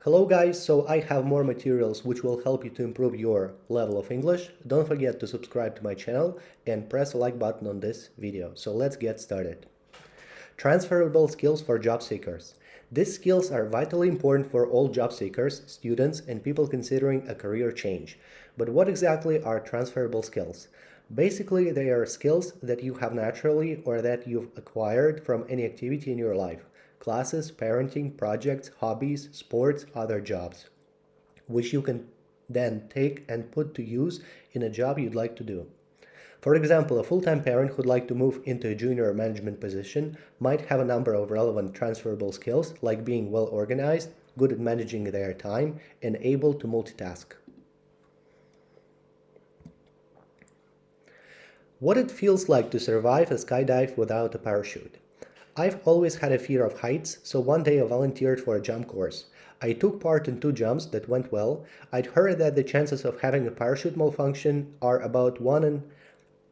Hello guys, so I have more materials which will help you to improve your level of English. Don't forget to subscribe to my channel and press the like button on this video. So let's get started. Transferable skills for job seekers. These skills are vitally important for all job seekers, students, and people considering a career change. But what exactly are transferable skills? Basically, they are skills that you have naturally or that you've acquired from any activity in your life. Classes, parenting, projects, hobbies, sports, other jobs, which you can then take and put to use in a job you'd like to do. For example, a full-time parent who'd like to move into a junior management position might have a number of relevant transferable skills like being well organized, good at managing their time, and able to multitask. What it feels like to survive a skydive without a parachute. I've always had a fear of heights, so one day I volunteered for a jump course. I took part in 2 jumps that went well. I'd heard that the chances of having a parachute malfunction are about 1 in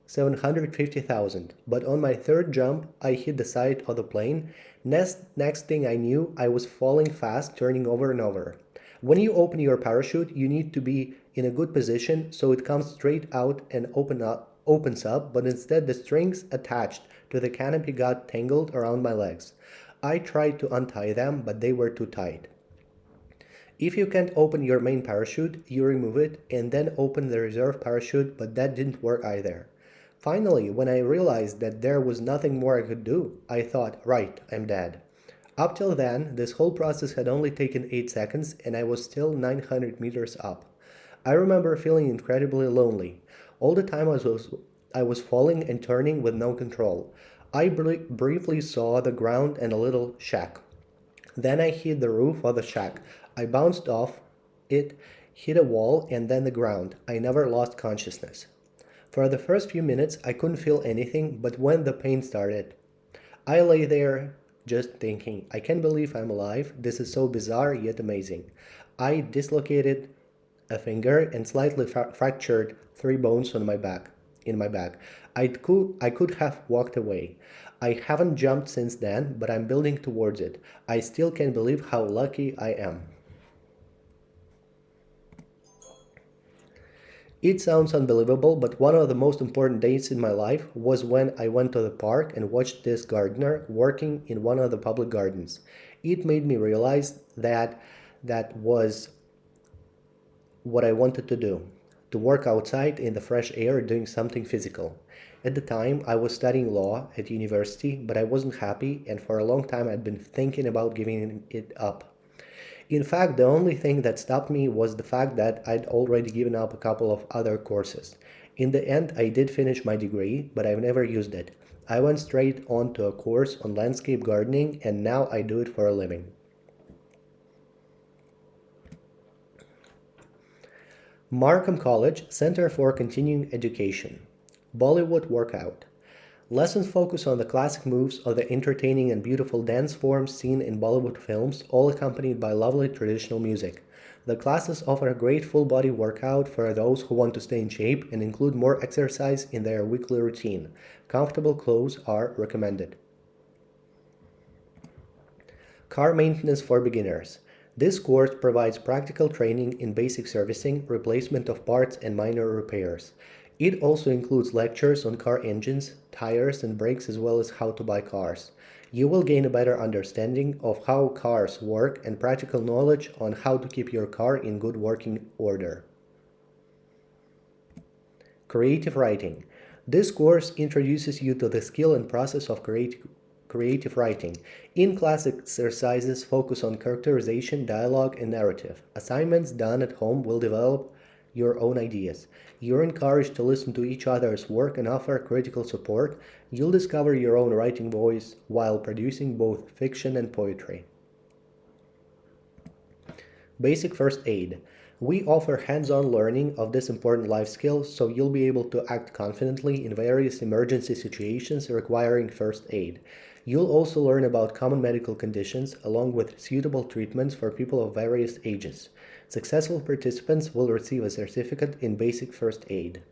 750,000, but on my 3rd jump, I hit the side of the plane. Next thing I knew, I was falling fast, turning over and over. When you open your parachute, you need to be in a good position so it comes straight out and opens up, but instead the strings attached to the canopy got tangled around my legs. I tried to untie them, but they were too tight. If you can't open your main parachute, you remove it and then open the reserve parachute, but that didn't work either. Finally, when I realized that there was nothing more I could do, I thought, right, I'm dead. Up till then, this whole process had only taken 8 seconds and I was still 900 meters up. I remember feeling incredibly lonely. All the time I was falling and turning with no control. I briefly saw the ground and a little shack. Then I hit the roof of the shack. I bounced off it, hit a wall, and then the ground. I never lost consciousness. For the first few minutes, I couldn't feel anything, but when the pain started, I lay there just thinking, I can't believe I'm alive. This is so bizarre yet amazing. I dislocated a finger and slightly fractured 3 bones on my back. In my back. I could have walked away. I haven't jumped since then, but I'm building towards it. I still can't believe how lucky I am. It sounds unbelievable, but one of the most important days in my life was when I went to the park and watched this gardener working in one of the public gardens. It made me realize that was what I wanted to work outside in the fresh air doing something physical. At the time, I was studying law at university, but I wasn't happy, and for a long time I'd been thinking about giving it up. In fact, the only thing that stopped me was the fact that I'd already given up a couple of other courses. In the end, I did finish my degree, but I've never used it. I went straight on to a course on landscape gardening, and now I do it for a living. Markham College Center for Continuing Education. Bollywood Workout. Lessons focus on the classic moves of the entertaining and beautiful dance forms seen in Bollywood films, all accompanied by lovely traditional music. The classes offer a great full-body workout for those who want to stay in shape and include more exercise in their weekly routine. Comfortable clothes are recommended. Car Maintenance for Beginners. This course provides practical training in basic servicing, replacement of parts, and minor repairs. It also includes lectures on car engines, tires, and brakes, as well as how to buy cars. You will gain a better understanding of how cars work and practical knowledge on how to keep your car in good working order. Creative Writing. This course introduces you to the skill and process of creative writing. In-class exercises focus on characterization, dialogue, and narrative. Assignments done at home will develop your own ideas. You're encouraged to listen to each other's work and offer critical support. You'll discover your own writing voice while producing both fiction and poetry. Basic First Aid. We offer hands-on learning of this important life skill so you'll be able to act confidently in various emergency situations requiring first aid. You'll also learn about common medical conditions along with suitable treatments for people of various ages. Successful participants will receive a certificate in basic first aid.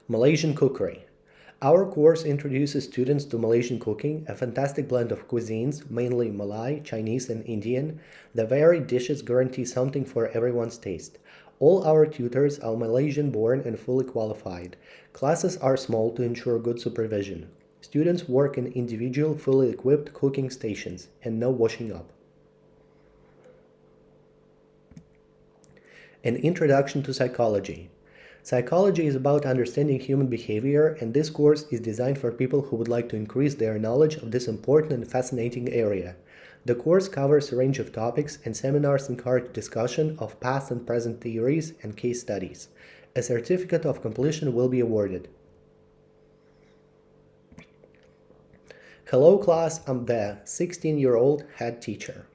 Malaysian cookery. Our course introduces students to Malaysian cooking, a fantastic blend of cuisines, mainly Malay, Chinese, and Indian. The varied dishes guarantee something for everyone's taste. All our tutors are Malaysian born and fully qualified. Classes are small to ensure good supervision. Students work in individual, fully equipped cooking stations and no washing up. An introduction to psychology. Psychology is about understanding human behavior, and this course is designed for people who would like to increase their knowledge of this important and fascinating area. The course covers a range of topics, and seminars encourage discussion of past and present theories and case studies. A certificate of completion will be awarded. Hello class, I'm the 16-year-old head teacher.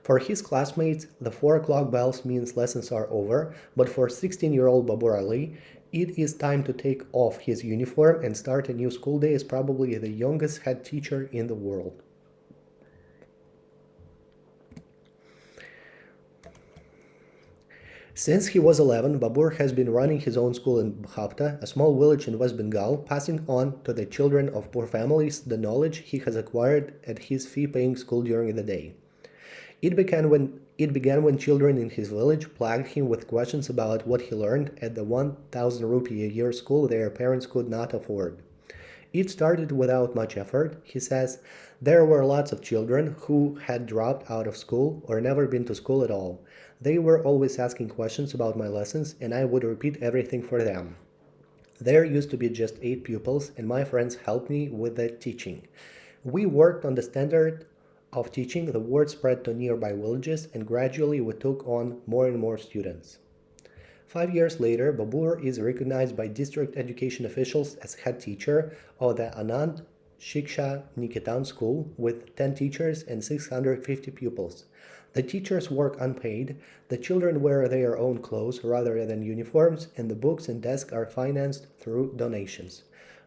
For his classmates, the 4 o'clock bells means lessons are over, but for 16-year-old Babur Ali, it is time to take off his uniform and start a new school day as probably the youngest head teacher in the world. Since he was 11, Babur has been running his own school in Bhapta, a small village in West Bengal, passing on to the children of poor families the knowledge he has acquired at his fee-paying school during the day. It began when children in his village plagued him with questions about what he learned at the 1,000 rupee a year school their parents could not afford. It started without much effort, he says. There were lots of children who had dropped out of school or never been to school at all. They were always asking questions about my lessons, and I would repeat everything for them. There used to be just 8 pupils, and my friends helped me with the teaching. We worked on the standard of teaching, the word spread to nearby villages, and gradually we took on more and more students. 5 years later, Babur is recognized by district education officials as head teacher of the Anand Shiksha Niketan school with 10 teachers and 650 pupils. The teachers work unpaid, the children wear their own clothes rather than uniforms, and the books and desks are financed through donations.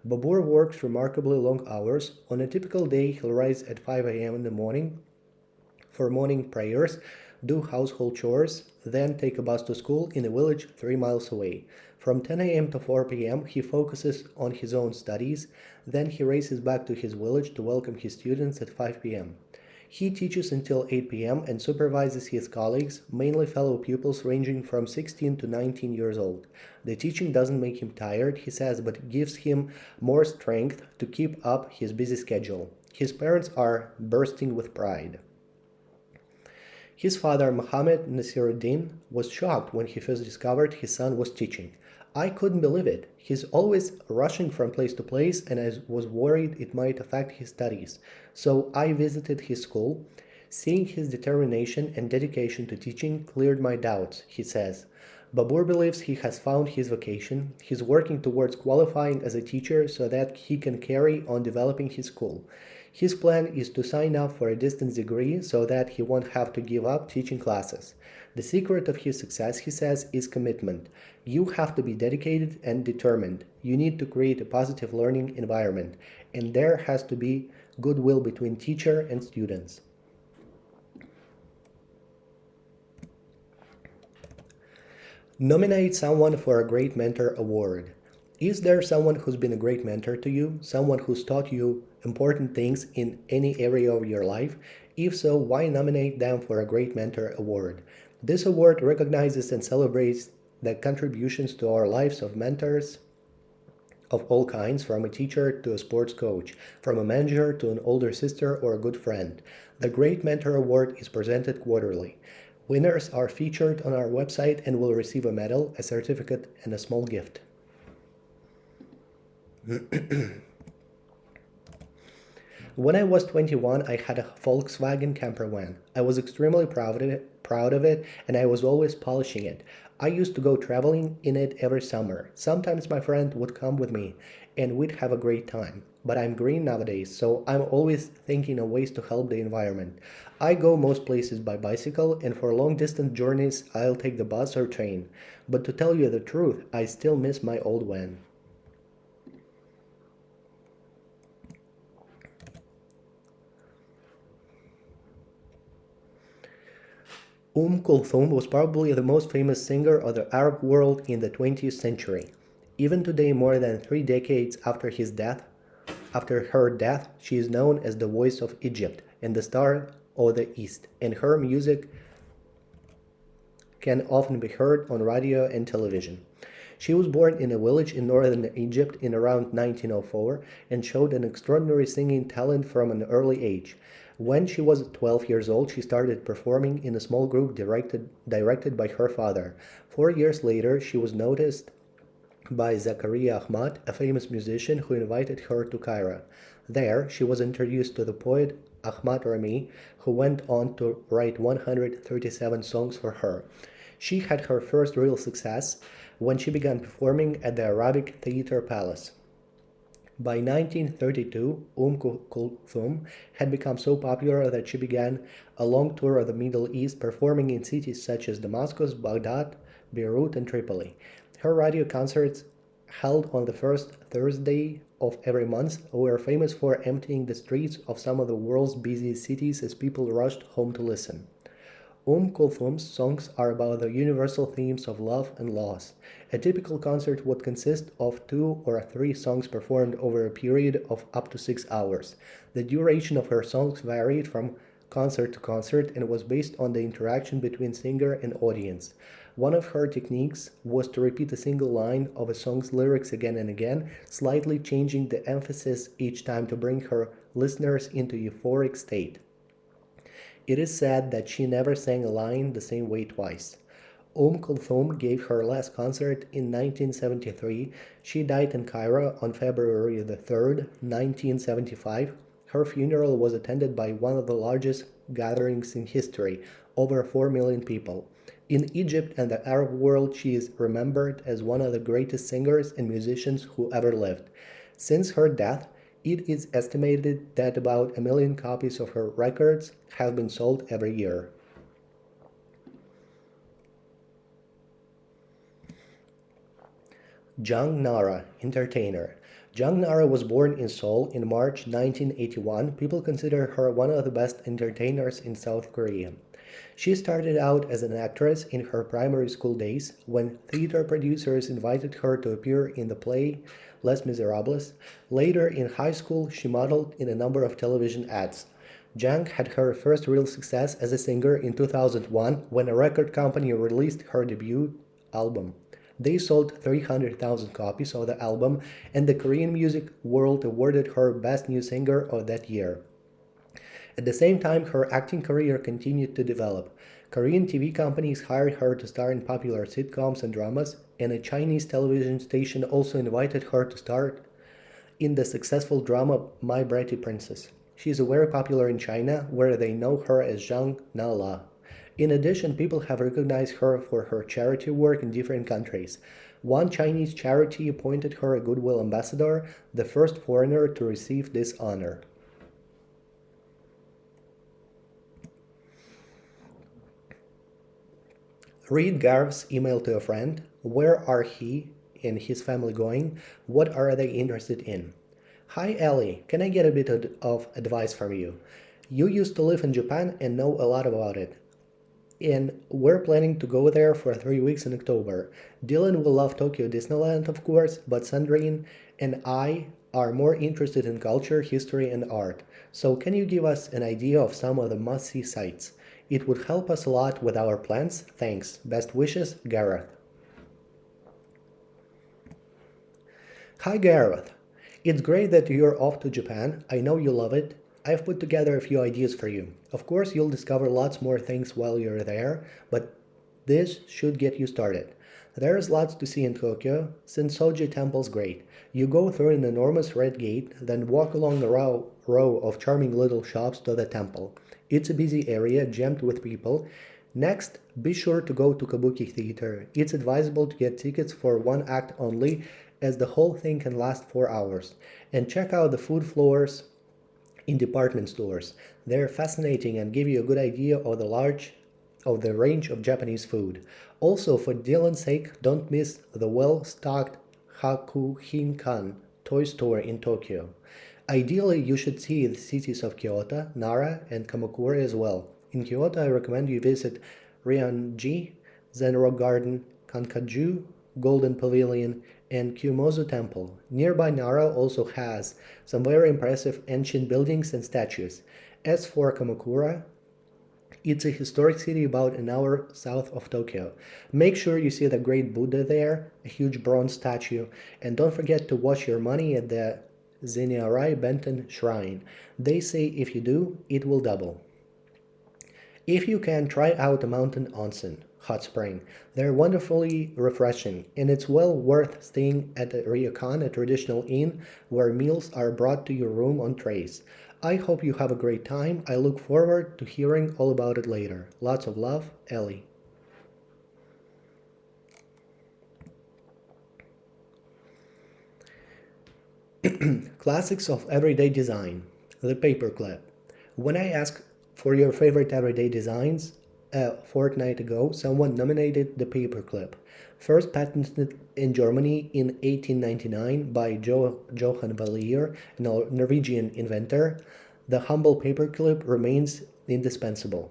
Babur works remarkably long hours. On a typical day, he'll rise at 5 a.m. in the morning for morning prayers, do household chores, then take a bus to school in a village 3 miles away. From 10 a.m. to 4 p.m., he focuses on his own studies, then he races back to his village to welcome his students at 5 p.m. He teaches until 8 p.m. and supervises his colleagues, mainly fellow pupils ranging from 16 to 19 years old. The teaching doesn't make him tired, he says, but gives him more strength to keep up his busy schedule. His parents are bursting with pride. His father, Mohammed Nasiruddin, was shocked when he first discovered his son was teaching. I couldn't believe it. He's always rushing from place to place, and I was worried it might affect his studies. So I visited his school. Seeing his determination and dedication to teaching cleared my doubts, he says. Babur believes he has found his vocation. He's working towards qualifying as a teacher so that he can carry on developing his school. His plan is to sign up for a distance degree so that he won't have to give up teaching classes. The secret of his success, he says, is commitment. You have to be dedicated and determined. You need to create a positive learning environment, and there has to be goodwill between teacher and students. Nominate someone for a Great Mentor Award. Is there someone who's been a great mentor to you? Someone who's taught you important things in any area of your life? If so, why nominate them for a Great Mentor Award? This award recognizes and celebrates the contributions to our lives of mentors of all kinds, from a teacher to a sports coach, from a manager to an older sister or a good friend. The Great Mentor Award is presented quarterly. Winners are featured on our website and will receive a medal, a certificate, and a small gift. When I was 21, I had a Volkswagen camper van. I was extremely proud of it, and I was always polishing it. I used to go traveling in it every summer. Sometimes my friend would come with me, and we'd have a great time. But I'm green nowadays, so I'm always thinking of ways to help the environment. I go most places by bicycle, and for long-distance journeys, I'll take the bus or train. But to tell you the truth, I still miss my old van. Kulthum was probably the most famous singer of the Arab world in the 20th century. Even today, more than 3 decades after her death, she is known as the voice of Egypt and the star of the East, and her music can often be heard on radio and television. She was born in a village in northern Egypt in around 1904 and showed an extraordinary singing talent from an early age. When she was 12 years old, she started performing in a small group directed by her father. 4 years later, she was noticed by Zakaria Ahmad, a famous musician who invited her to Cairo. There, she was introduced to the poet Ahmad Rami, who went on to write 137 songs for her. She had her first real success when she began performing at the Arabic Theatre Palace. By 1932, Kulthum had become so popular that she began a long tour of the Middle East, performing in cities such as Damascus, Baghdad, Beirut, and Tripoli. Her radio concerts, held on the first Thursday of every month, were famous for emptying the streets of some of the world's busiest cities as people rushed home to listen. Kulthum's songs are about the universal themes of love and loss. A typical concert would consist of 2 or 3 songs performed over a period of up to 6 hours. The duration of her songs varied from concert to concert and was based on the interaction between singer and audience. One of her techniques was to repeat a single line of a song's lyrics again and again, slightly changing the emphasis each time to bring her listeners into a euphoric state. It is said that she never sang a line the same way twice. Kulthum gave her last concert in 1973. She died in Cairo on February the 3rd, 1975. Her funeral was attended by one of the largest gatherings in history, over 4 million people. In Egypt and the Arab world, she is remembered as one of the greatest singers and musicians who ever lived. Since her death, it is estimated that about 1 million copies of her records have been sold every year. Jung Nara, entertainer. Jung Nara was born in Seoul in March 1981. People consider her one of the best entertainers in South Korea. She started out as an actress in her primary school days when theater producers invited her to appear in the play Les Miserables. Later in high school, she modeled in a number of television ads. Jung had her first real success as a singer in 2001 when a record company released her debut album. They sold 300,000 copies of the album, and the Korean music world awarded her Best New Singer of that year. At the same time, her acting career continued to develop. Korean TV companies hired her to star in popular sitcoms and dramas, and a Chinese television station also invited her to star in the successful drama My Pretty Princess. She is very popular in China, where they know her as Jung Na-la. In addition, people have recognized her for her charity work in different countries. One Chinese charity appointed her a Goodwill Ambassador, the first foreigner to receive this honor. Read Garv's email to a friend. Where are he and his family going? What are they interested in? Hi Ellie, can I get a bit of advice from you? You used to live in Japan and know a lot about it. And we're planning to go there for 3 weeks in October. Dylan will love Tokyo Disneyland, of course, but Sandrine and I are more interested in culture, history, and art. So can you give us an idea of some of the must-see sites? It would help us a lot with our plans. Thanks. Best wishes, Gareth. Hi, Gareth. It's great that you're off to Japan. I know you love it. I've put together a few ideas for you. Of course, you'll discover lots more things while you're there, but this should get you started. There's lots to see in Tokyo. Sensoji Temple's great. You go through an enormous red gate, then walk along a row of charming little shops to the temple. It's a busy area, jammed with people. Next, be sure to go to Kabuki Theater. It's advisable to get tickets for one act only, as the whole thing can last 4 hours. And check out the food floors in department stores. They're fascinating and give you a good idea of the range of Japanese food. Also, for Dylan's sake, don't miss the well-stocked Hakuhinkan toy store in Tokyo. Ideally, you should see the cities of Kyoto, Nara, and Kamakura as well. In Kyoto, I recommend you visit Ryoanji, Zen Rock Garden, Kankaju, Golden Pavilion, and Kyumozu Temple. Nearby Nara also has some very impressive ancient buildings and statues. As for Kamakura, it's a historic city about an hour south of Tokyo. Make sure you see the great Buddha there, a huge bronze statue, and don't forget to watch your money at the Zenyarai Benten Shrine. They say if you do, it will double. If you can, try out a mountain onsen hot spring. They're wonderfully refreshing, and it's well worth staying at a ryokan, a traditional inn where meals are brought to your room on trays. I hope you have a great time. I look forward to hearing all about it later. Lots of love, Ellie. Classics of everyday design. The paperclip. When I asked for your favorite everyday designs a fortnight ago, someone nominated the paperclip. First patented in Germany in 1899 by Johann Valier, a Norwegian inventor, the humble paperclip remains indispensable.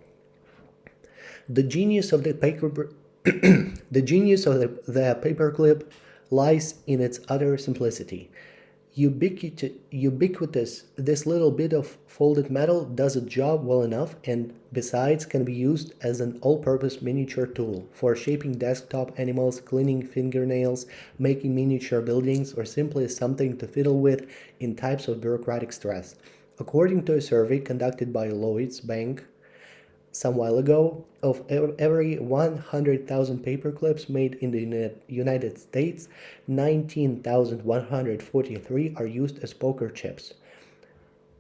The genius of the paper, the genius of the paperclip lies in its utter simplicity. Ubiquitous, this little bit of folded metal does a job well enough and besides can be used as an all-purpose miniature tool for shaping desktop animals, cleaning fingernails, making miniature buildings, or simply as something to fiddle with in types of bureaucratic stress. According to a survey conducted by Lloyd's Bank some while ago, of every 100,000 paper clips made in the United States, 19,143 are used as poker chips.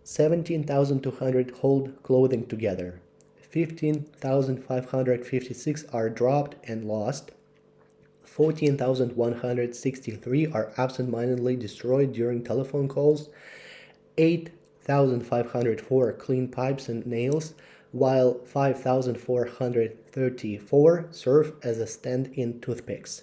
17,200 hold clothing together. 15,556 are dropped and lost. 14,163 are absent-mindedly destroyed during telephone calls. 8,504 clean pipes and nails, while 5,434 serve as a stand-in toothpicks.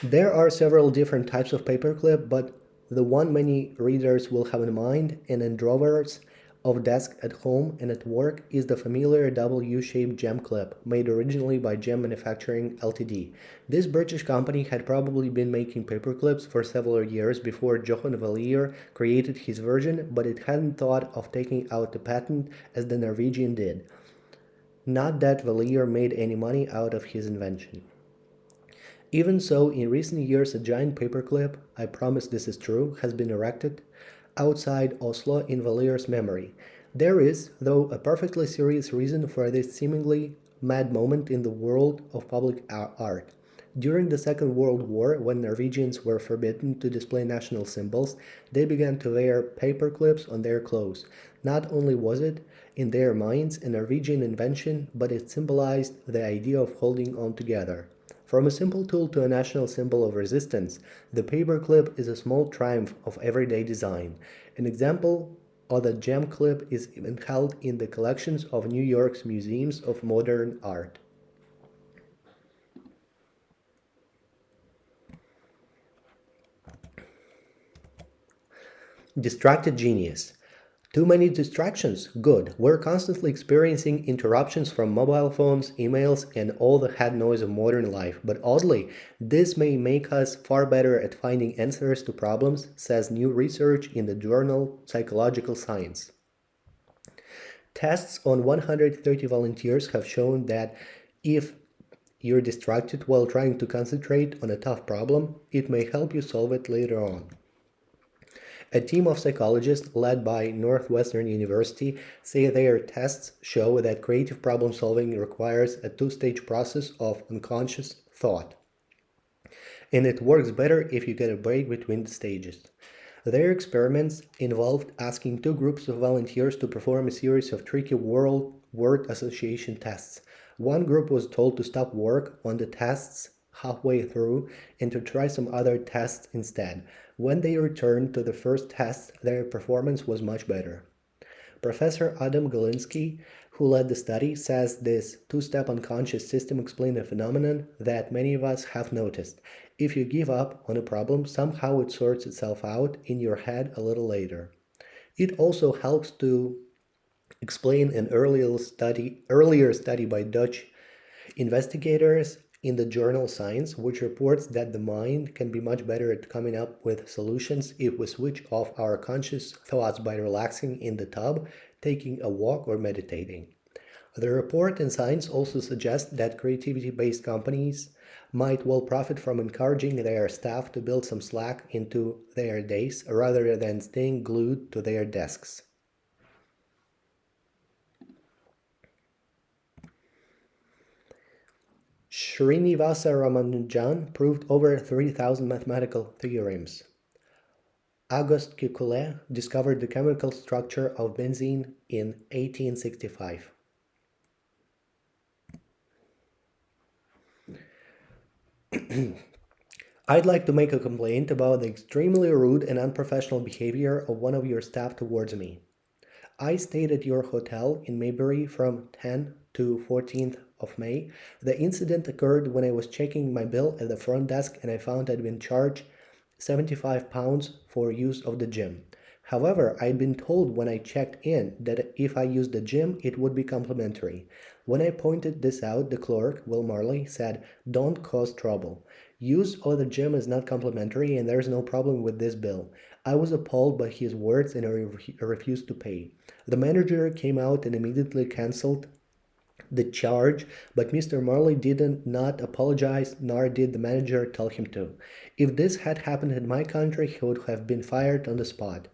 There are several different types of paperclip, but the one many readers will have in mind and in drawers of desk at home and at work is the familiar double U-shaped gem clip, made originally by Gem Manufacturing Ltd. This British company had probably been making paperclips for several years before Johann Valier created his version, but it hadn't thought of taking out the patent as the Norwegian did. Not that Valier made any money out of his invention. Even so, in recent years a giant paperclip, I promise this is true, has been erected outside Oslo in Valier's memory. There is, though, a perfectly serious reason for this seemingly mad moment in the world of public art. During the Second World War, when Norwegians were forbidden to display national symbols, they began to wear paper clips on their clothes. Not only was it, in their minds, a Norwegian invention, but it symbolized the idea of holding on together. From a simple tool to a national symbol of resistance, the paperclip is a small triumph of everyday design. An example of the gem clip is even held in the collections of New York's museums of modern art. Distracted genius. Too many distractions? Good. We're constantly experiencing interruptions from mobile phones, emails, and all the head noise of modern life. But oddly, this may make us far better at finding answers to problems, says new research in the journal Psychological Science. Tests on 130 volunteers have shown that if you're distracted while trying to concentrate on a tough problem, it may help you solve it later on. A team of psychologists led by Northwestern University say their tests show that creative problem solving requires a two-stage process of unconscious thought. And it works better if you get a break between the stages. Their experiments involved asking two groups of volunteers to perform a series of tricky word association tests. One group was told to stop work on the tests halfway through and to try some other tests instead. When they returned to the first test, their performance was much better. Professor Adam Galinsky, who led the study, says this two-step unconscious system explains a phenomenon that many of us have noticed. If you give up on a problem, somehow it sorts itself out in your head a little later. It also helps to explain an earlier study by Dutch investigators in the journal Science, which reports that the mind can be much better at coming up with solutions if we switch off our conscious thoughts by relaxing in the tub, taking a walk, or meditating. The report in Science also suggests that creativity-based companies might well profit from encouraging their staff to build some slack into their days rather than staying glued to their desks. Srinivasa Ramanujan proved over 3,000 mathematical theorems. Auguste Kekulé discovered the chemical structure of benzene in 1865. I'd like to make a complaint about the extremely rude and unprofessional behavior of one of your staff towards me. I stayed at your hotel in Maybury from 10 to 14th of May. The incident occurred when I was checking my bill at the front desk and I found I'd been charged £75 for use of the gym. However, I'd been told when I checked in that if I used the gym, it would be complimentary. When I pointed this out, the clerk, Will Marley, said, "Don't cause trouble. Use of the gym is not complimentary and there's no problem with this bill." I was appalled by his words and I refused to pay. The manager came out and immediately cancelled the charge, but Mr. Marley did not apologize, nor did the manager tell him to. If this had happened in my country, he would have been fired on the spot.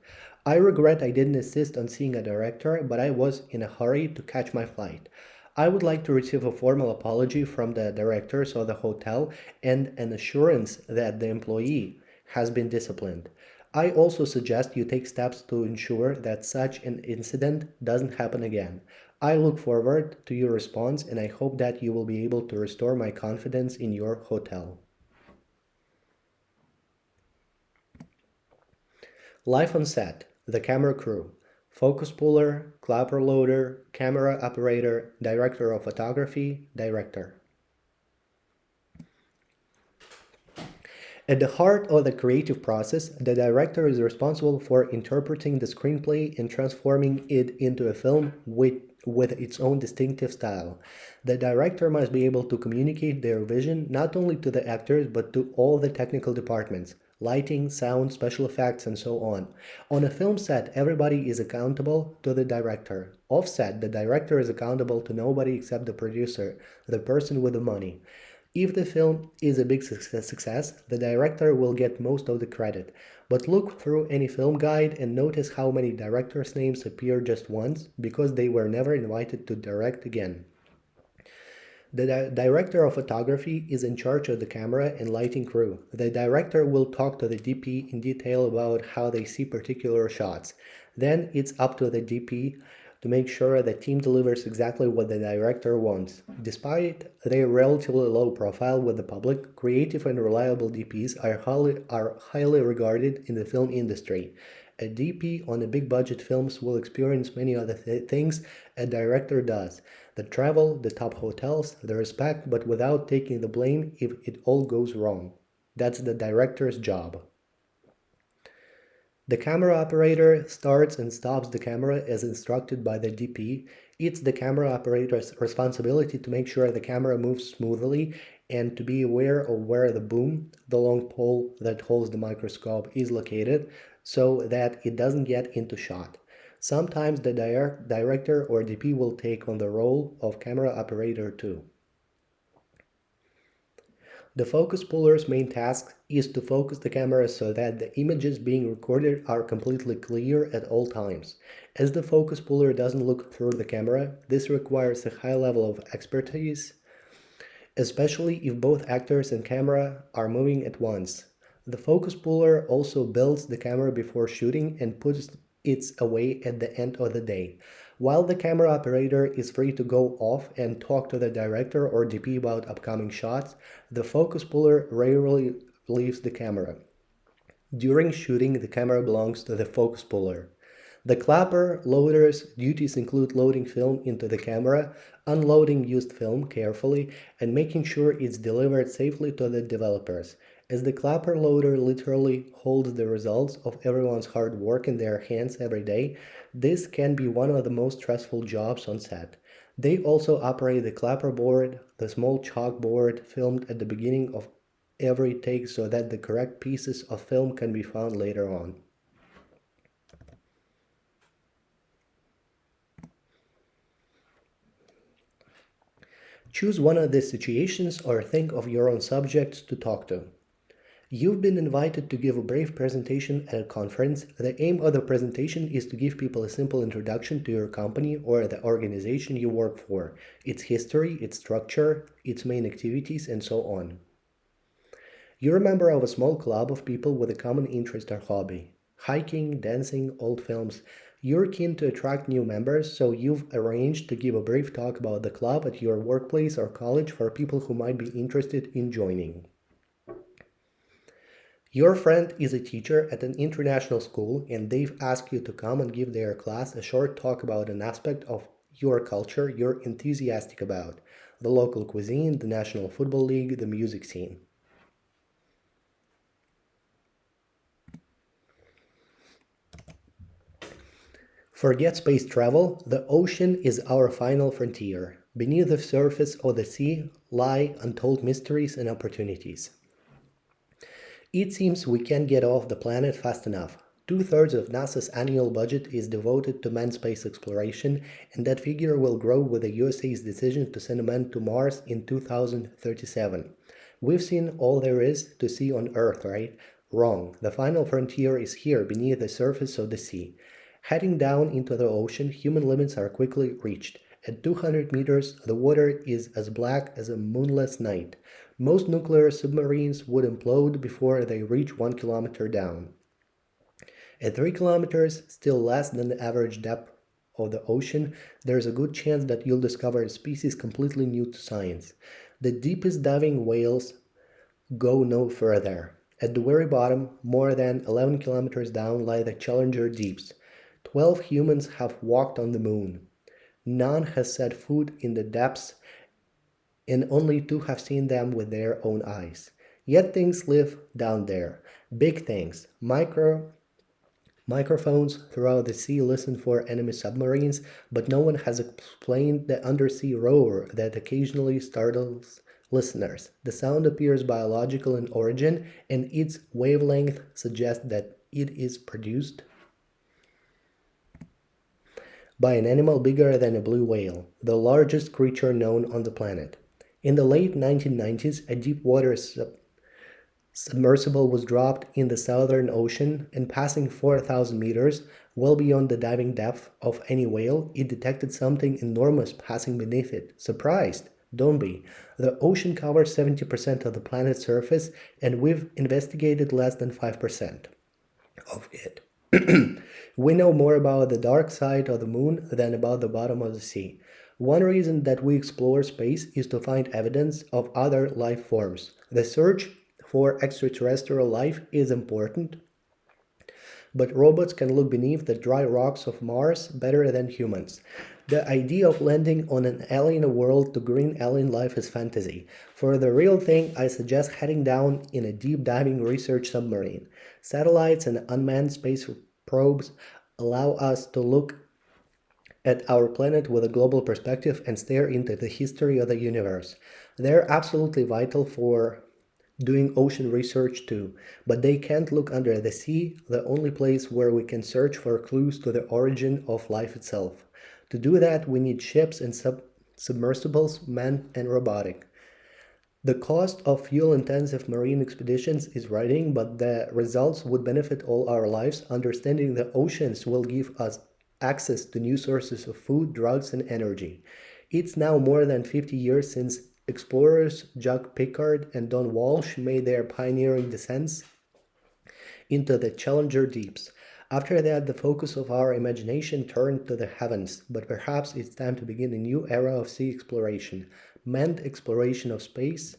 I regret I didn't insist on seeing a director, but I was in a hurry to catch my flight. I would like to receive a formal apology from the directors of the hotel and an assurance that the employee has been disciplined. I also suggest you take steps to ensure that such an incident doesn't happen again. I look forward to your response and I hope that you will be able to restore my confidence in your hotel. Life on set, the camera crew, focus puller, clapper loader, camera operator, director of photography, director. At the heart of the creative process, the director is responsible for interpreting the screenplay and transforming it into a film with its own distinctive style. The director must be able to communicate their vision not only to the actors but to all the technical departments, lighting, sound, special effects, and so on. On a film set, everybody is accountable to the director. Off set, the director is accountable to nobody except the producer, the person with the money. If the film is a big success, the director will get most of the credit. But look through any film guide and notice how many directors' names appear just once because they were never invited to direct again. The director of photography is in charge of the camera and lighting crew. The director will talk to the DP in detail about how they see particular shots. Then it's up to the DP to make sure the team delivers exactly what the director wants. Despite their relatively low profile with the public, creative and reliable DPs are highly regarded in the film industry. A DP on a big budget films will experience many other things a director does. The travel, the top hotels, the respect, but without taking the blame if it all goes wrong. That's the director's job. The camera operator starts and stops the camera as instructed by the DP. It's the camera operator's responsibility to make sure the camera moves smoothly and to be aware of where the boom, the long pole that holds the microscope, is located so that it doesn't get into shot. Sometimes the director or DP will take on the role of camera operator too. The focus puller's main task is to focus the camera so that the images being recorded are completely clear at all times. As the focus puller doesn't look through the camera, this requires a high level of expertise, especially if both actors and camera are moving at once. The focus puller also builds the camera before shooting and puts it away at the end of the day. While the camera operator is free to go off and talk to the director or DP about upcoming shots, the focus puller rarely leaves the camera. During shooting, the camera belongs to the focus puller. The clapper loader's duties include loading film into the camera, unloading used film carefully, and making sure it's delivered safely to the developers. As the clapper loader literally holds the results of everyone's hard work in their hands every day, this can be one of the most stressful jobs on set. They also operate the clapperboard, the small chalkboard filmed at the beginning of every take so that the correct pieces of film can be found later on. Choose one of these situations or think of your own subjects to talk to. You've been invited to give a brief presentation at a conference. The aim of the presentation is to give people a simple introduction to your company or the organization you work for, its history, its structure, its main activities, and so on. You're a member of a small club of people with a common interest or hobby. Hiking, dancing, old films. You're keen to attract new members, so you've arranged to give a brief talk about the club at your workplace or college for people who might be interested in joining. Your friend is a teacher at an international school and they've asked you to come and give their class a short talk about an aspect of your culture you're enthusiastic about, the local cuisine, the National Football League, the music scene. Forget space travel, the ocean is our final frontier. Beneath the surface of the sea lie untold mysteries and opportunities. It seems we can't get off the planet fast enough. Two-thirds of NASA's annual budget is devoted to manned space exploration, and that figure will grow with the USA's decision to send a man to Mars in 2037. We've seen all there is to see on Earth, right? Wrong. The final frontier is here, beneath the surface of the sea. Heading down into the ocean, human limits are quickly reached. At 200 meters, the water is as black as a moonless night. Most nuclear submarines would implode before they reach 1 kilometer down. At 3 kilometers, still less than the average depth of the ocean, there's a good chance that you'll discover a species completely new to science. The deepest diving whales go no further. At the very bottom, more than 11 kilometers down, lie the Challenger Deeps. 12 humans have walked on the moon. None has set foot in the depths, and only 2 have seen them with their own eyes. Yet things live down there. Big things. Microphones throughout the sea listen for enemy submarines, but no one has explained the undersea roar that occasionally startles listeners. The sound appears biological in origin, and its wavelength suggests that it is produced by an animal bigger than a blue whale, the largest creature known on the planet. In the late 1990s, a deep water submersible was dropped in the Southern Ocean, and passing 4,000 meters, well beyond the diving depth of any whale, it detected something enormous passing beneath it. Surprised? Don't be. The ocean covers 70% of the planet's surface, and we've investigated less than 5% of it. We know more about the dark side of the moon than about the bottom of the sea. One reason that we explore space is to find evidence of other life forms. The search for extraterrestrial life is important, but robots can look beneath the dry rocks of Mars better than humans. The idea of landing on an alien world to green alien life is fantasy. For the real thing, I suggest heading down in a deep diving research submarine. Satellites and unmanned space probes allow us to look at our planet with a global perspective and stare into the history of the universe. They're absolutely vital for doing ocean research too, but they can't look under the sea, the only place where we can search for clues to the origin of life itself. To do that, we need ships and submersibles, manned and robotic. The cost of fuel-intensive marine expeditions is rising, but the results would benefit all our lives. Understanding the oceans will give us access to new sources of food, drugs, and energy. It's now more than 50 years since explorers Jacques Piccard and Don Walsh made their pioneering descents into the Challenger Deeps. After that, the focus of our imagination turned to the heavens, but perhaps it's time to begin a new era of sea exploration. Manned exploration of space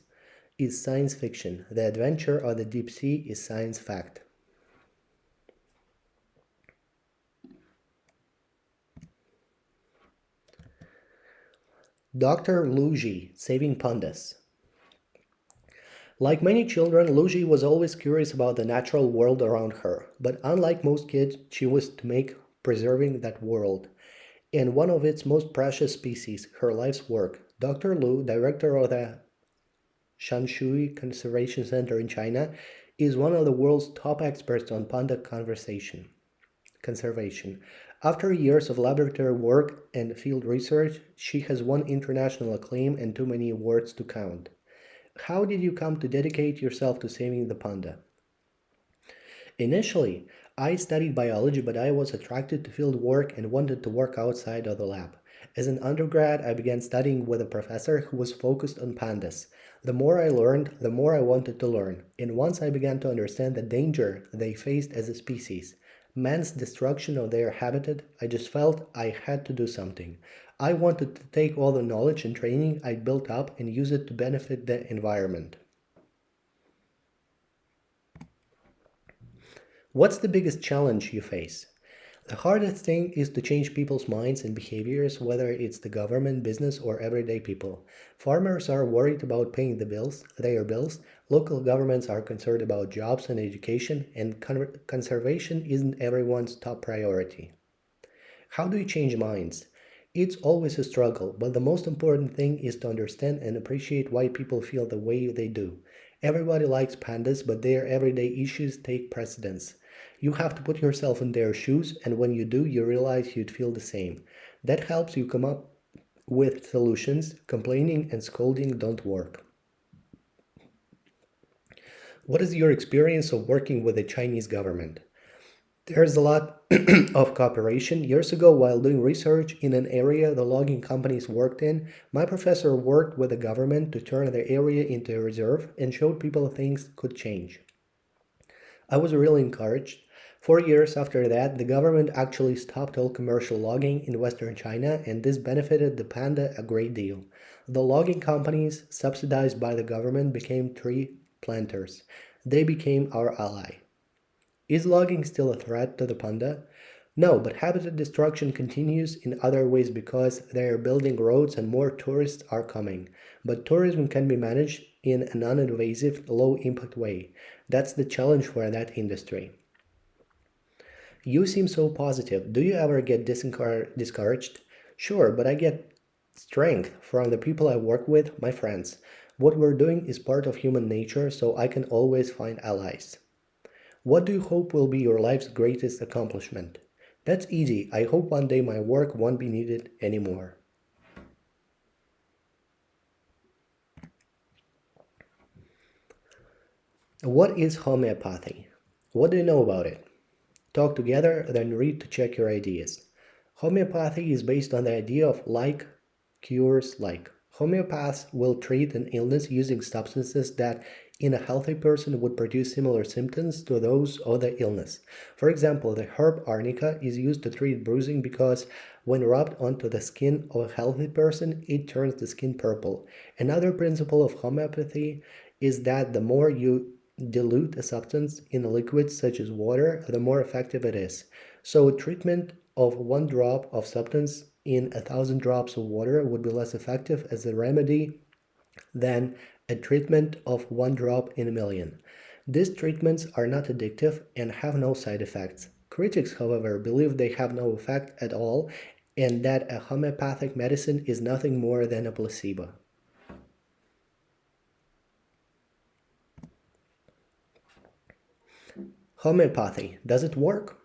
is science fiction. The adventure of the deep sea is science fact. Dr. Luigi, saving pandas. Like many children, Lucy was always curious about the natural world around her, but unlike most kids, she was to make preserving that world. In one of its most precious species, her life's work, Dr. Lu, director of the Shanshui Conservation Center in China, is one of the world's top experts on panda conservation. After years of laboratory work and field research, she has won international acclaim and too many awards to count. How did you come to dedicate yourself to saving the panda? Initially, I studied biology, but I was attracted to field work and wanted to work outside of the lab. As an undergrad, I began studying with a professor who was focused on pandas. The more I learned, the more I wanted to learn. And once I began to understand the danger they faced as a species, man's destruction of their habitat, I just felt I had to do something. I wanted to take all the knowledge and training I built up and use it to benefit the environment. What's the biggest challenge you face? The hardest thing is to change people's minds and behaviors, whether it's the government, business, or everyday people. Farmers are worried about paying their bills. Local governments are concerned about jobs and education, and conservation isn't everyone's top priority. How do you change minds? It's always a struggle, but the most important thing is to understand and appreciate why people feel the way they do. Everybody likes pandas, but their everyday issues take precedence. You have to put yourself in their shoes, and when you do, you realize you'd feel the same. That helps you come up with solutions. Complaining and scolding don't work. What is your experience of working with the Chinese government? There's a lot of cooperation. Years ago, while doing research in an area the logging companies worked in, my professor worked with the government to turn the area into a reserve and showed people things could change. I was really encouraged. 4 years after that, the government actually stopped all commercial logging in Western China, and this benefited the panda a great deal. The logging companies, subsidized by the government, became tree planters. They became our ally. Is logging still a threat to the panda? No, but habitat destruction continues in other ways because they are building roads and more tourists are coming. But tourism can be managed in a non-invasive, low-impact way. That's the challenge for that industry. You seem so positive. Do you ever get discouraged? Sure, but I get strength from the people I work with, my friends. What we're doing is part of human nature, so I can always find allies. What do you hope will be your life's greatest accomplishment? That's easy. I hope one day my work won't be needed anymore. What is homeopathy? What do you know about it? Talk together, then read to check your ideas. Homeopathy is based on the idea of like cures like. Homeopaths will treat an illness using substances that in a healthy person would produce similar symptoms to those of the illness. For example, the herb arnica is used to treat bruising because when rubbed onto the skin of a healthy person, it turns the skin purple. Another principle of homeopathy is that the more you dilute a substance in a liquid such as water, the more effective it is. So treatment of 1 drop of substance in 1,000 drops of water would be less effective as a remedy than a treatment of 1 drop in a million. These treatments are not addictive and have no side effects. Critics, however, believe they have no effect at all and that a homeopathic medicine is nothing more than a placebo. Homeopathy, does it work?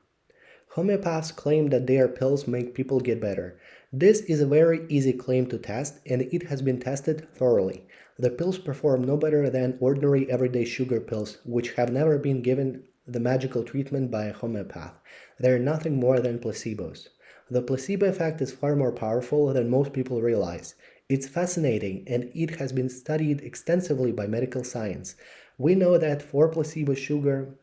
Homeopaths claim that their pills make people get better. This is a very easy claim to test, and it has been tested thoroughly. The pills perform no better than ordinary everyday sugar pills, which have never been given the magical treatment by a homeopath. They are nothing more than placebos. The placebo effect is far more powerful than most people realize. It's fascinating, and it has been studied extensively by medical science. We know that 4 placebo sugar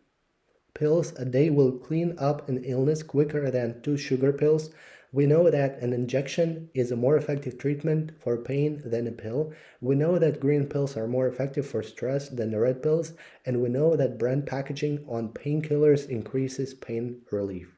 pills a day will clean up an illness quicker than 2 sugar pills. We know that an injection is a more effective treatment for pain than a pill. We know that green pills are more effective for stress than the red pills. And we know that brand packaging on painkillers increases pain relief.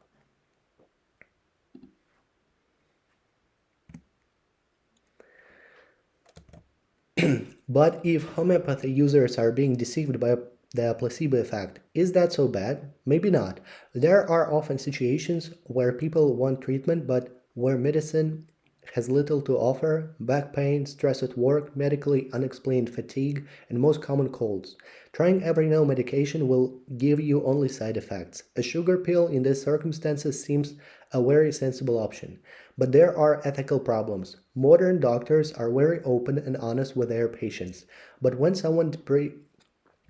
But if homeopathy users are being deceived by the placebo effect, is that so bad? Maybe not. There are often situations where people want treatment but where medicine has little to offer: back pain, stress at work, medically unexplained fatigue, and most common colds. Trying every known medication will give you only side effects. A sugar pill in these circumstances seems a very sensible option. But there are ethical problems. Modern doctors are very open and honest with their patients. But when someone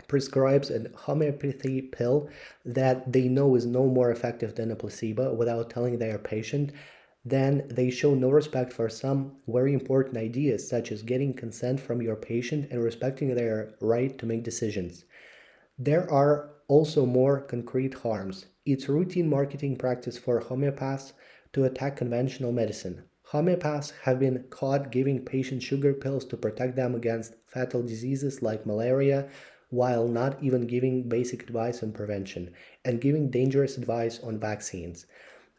prescribes a homeopathy pill that they know is no more effective than a placebo without telling their patient, then they show no respect for some very important ideas, such as getting consent from your patient and respecting their right to make decisions. There are also more concrete harms. It's routine marketing practice for homeopaths to attack conventional medicine. Homeopaths have been caught giving patients sugar pills to protect them against fatal diseases like malaria, while not even giving basic advice on prevention, and giving dangerous advice on vaccines.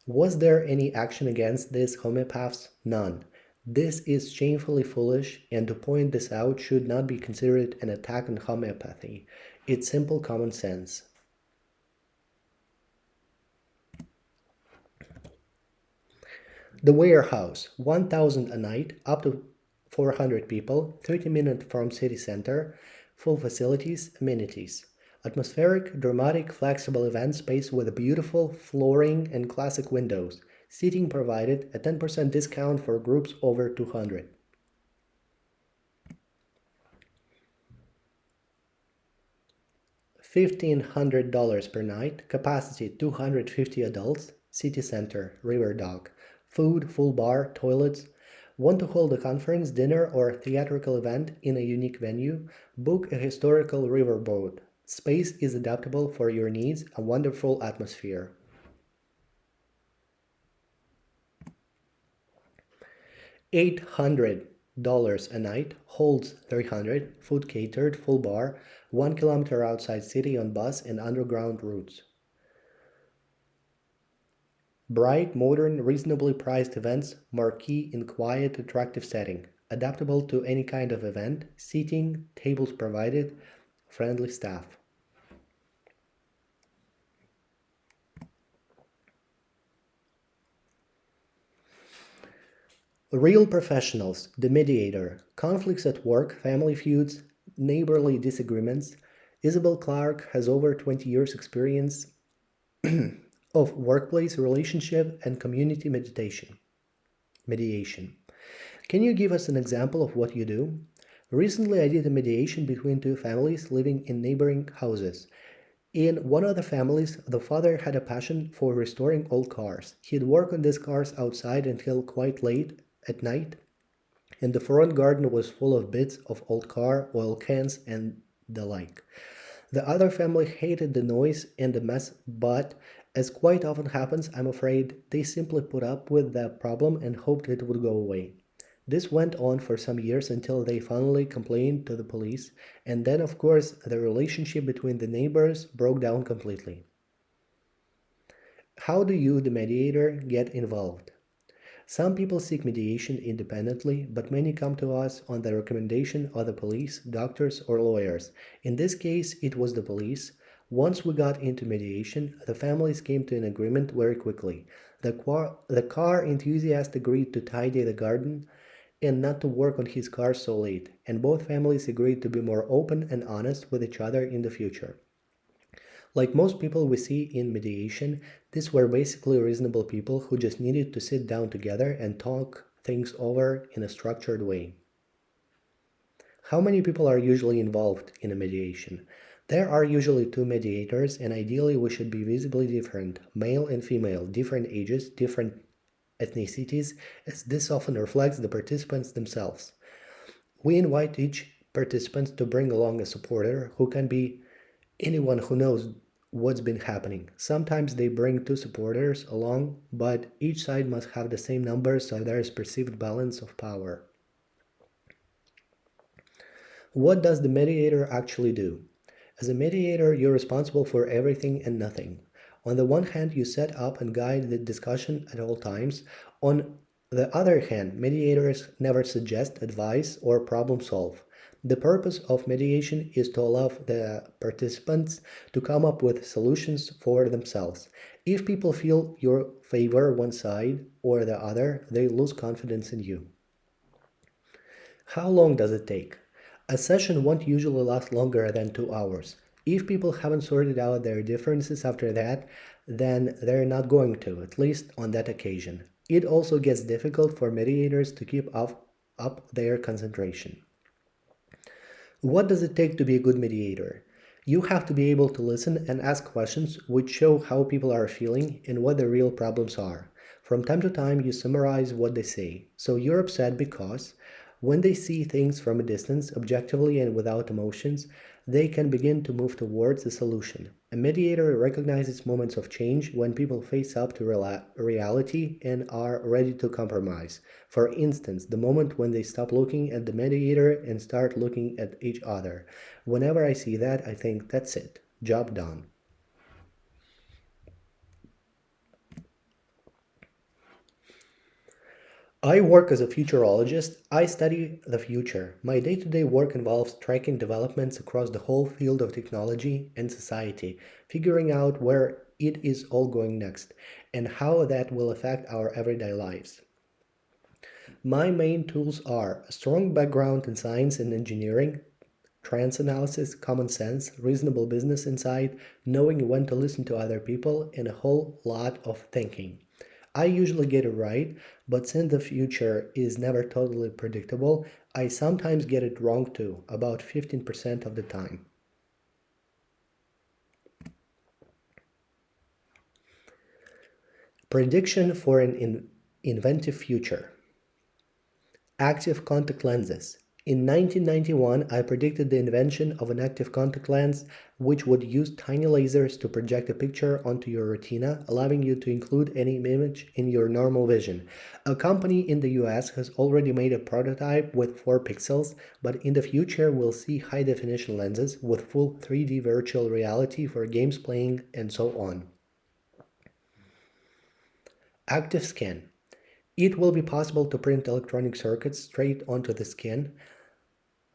Was there any action against these homeopaths? None. This is shamefully foolish, and to point this out should not be considered an attack on homeopathy. It's simple common sense. The warehouse, 1,000 a night, up to 400 people, 30 minutes from city center, full facilities, amenities. Atmospheric, dramatic, flexible event space with a beautiful flooring and classic windows. Seating provided, a 10% discount for groups over 200. $1,500 per night, capacity 250 adults, city center, river dock. Food, full bar, toilets. Want to hold a conference, dinner, or theatrical event in a unique venue? Book a historical riverboat. Space is adaptable for your needs, a wonderful atmosphere. $800 a night, holds 300, food catered, full bar, 1 kilometer outside city on bus and underground routes. Bright, modern, reasonably priced events, marquee in quiet, attractive setting. Adaptable to any kind of event, seating, tables provided, friendly staff. Real professionals, the mediator, conflicts at work, family feuds, neighborly disagreements. Isabel Clarke has over 20 years' experience of workplace, relationship, and community mediation. Can you give us an example of what you do? Recently, I did a mediation between two families living in neighboring houses. In one of the families, the father had a passion for restoring old cars. He'd work on these cars outside until quite late at night, and the front garden was full of bits of old car, oil cans, and the like. The other family hated the noise and the mess, but as quite often happens, I'm afraid they simply put up with the problem and hoped it would go away. This went on for some years until they finally complained to the police, and then, of course, the relationship between the neighbors broke down completely. How do you, the mediator, get involved? Some people seek mediation independently, but many come to us on the recommendation of the police, doctors, or lawyers. In this case, it was the police. Once we got into mediation, the families came to an agreement very quickly. The car enthusiast agreed to tidy the garden and not to work on his car so late, and both families agreed to be more open and honest with each other in the future. Like most people we see in mediation, these were basically reasonable people who just needed to sit down together and talk things over in a structured way. How many people are usually involved in a mediation? There are usually two mediators, and ideally we should be visibly different, male and female, different ages, different ethnicities, as this often reflects the participants themselves. We invite each participant to bring along a supporter who can be anyone who knows what's been happening. Sometimes they bring two supporters along, but each side must have the same number so there is perceived balance of power. What does the mediator actually do? As a mediator, you're responsible for everything and nothing. On the one hand, you set up and guide the discussion at all times. On the other hand, mediators never suggest, advise, or problem solve. The purpose of mediation is to allow the participants to come up with solutions for themselves. If people feel you favor one side or the other, they lose confidence in you. How long does it take? A session won't usually last longer than 2 hours. If people haven't sorted out their differences after that, then they're not going to, at least on that occasion. It also gets difficult for mediators to keep up their concentration. What does it take to be a good mediator? You have to be able to listen and ask questions which show how people are feeling and what their real problems are. From time to time, you summarize what they say. So you're upset because when they see things from a distance, objectively and without emotions, they can begin to move towards a solution. A mediator recognizes moments of change when people face up to reality and are ready to compromise. For instance, the moment when they stop looking at the mediator and start looking at each other. Whenever I see that, I think that's it. Job done. I work as a futurologist. I study the future. My day to day work involves tracking developments across the whole field of technology and society, figuring out where it is all going next, and how that will affect our everyday lives. My main tools are a strong background in science and engineering, trends analysis, common sense, reasonable business insight, knowing when to listen to other people, and a whole lot of thinking. I usually get it right, but since the future is never totally predictable, I sometimes get it wrong too, about 15% of the time. Prediction for an inventive future. Active contact lenses. In 1991, I predicted the invention of an active contact lens which would use tiny lasers to project a picture onto your retina, allowing you to include any image in your normal vision. A company in the US has already made a prototype with 4 pixels, but in the future we'll see high definition lenses with full 3D virtual reality for games playing and so on. Active scan. It will be possible to print electronic circuits straight onto the skin.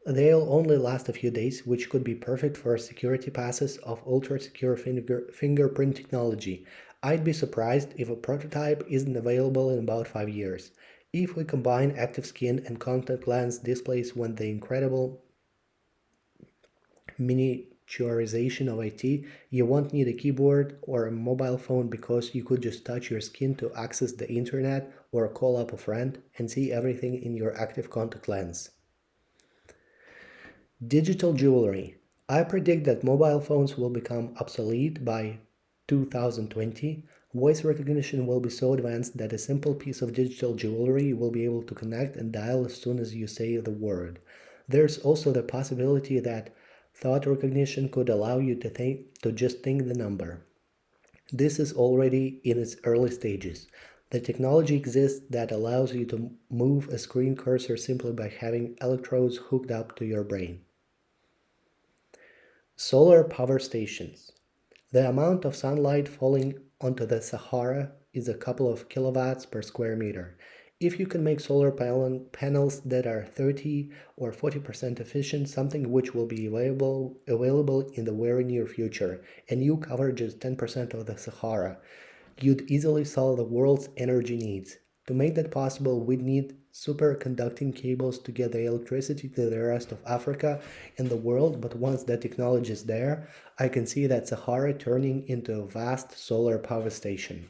They'll only last a few days, which could be perfect for security passes of ultra-secure fingerprint technology. I'd be surprised if a prototype isn't available in about 5 years. If we combine active skin and contact lens displays with the incredible miniaturization of IT, you won't need a keyboard or a mobile phone because you could just touch your skin to access the internet or call up a friend and see everything in your active contact lens. Digital jewelry. I predict that mobile phones will become obsolete by 2020. Voice recognition will be so advanced that a simple piece of digital jewelry will be able to connect and dial as soon as you say the word. There's also the possibility that thought recognition could allow you to just think the number. This is already in its early stages. The technology exists that allows you to move a screen cursor simply by having electrodes hooked up to your brain. Solar power stations. The amount of sunlight falling onto the Sahara is a couple of kilowatts per square meter. If you can make solar panels that are 30 or 40% efficient, something which will be available in the very near future, and you cover just 10% of the Sahara, you'd easily solve the world's energy needs. To make that possible, we'd need superconducting cables to get the electricity to the rest of Africa and the world, but once that technology is there, I can see that Sahara turning into a vast solar power station.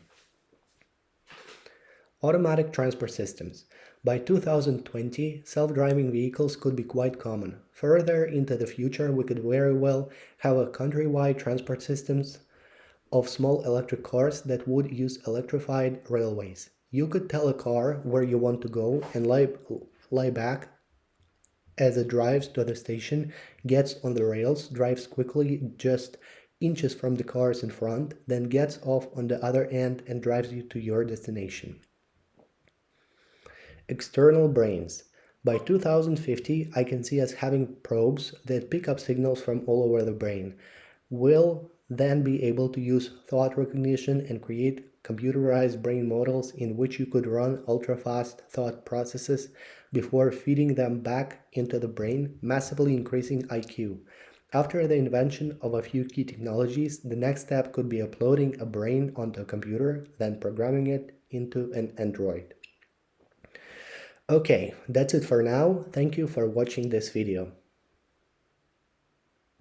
Automatic transport systems. By 2020, self-driving vehicles could be quite common. Further into the future, we could very well have a countrywide transport systems of small electric cars that would use electrified railways. You could tell a car where you want to go and lie back as it drives to the station, gets on the rails, drives quickly just inches from the cars in front, then gets off on the other end and drives you to your destination. External brains. By 2050, I can see us having probes that pick up signals from all over the brain. Will then be able to use thought recognition and create computerized brain models in which you could run ultra-fast thought processes before feeding them back into the brain, massively increasing IQ. After the invention of a few key technologies, the next step could be uploading a brain onto a computer, then programming it into an android. Okay, that's it for now. Thank you for watching this video.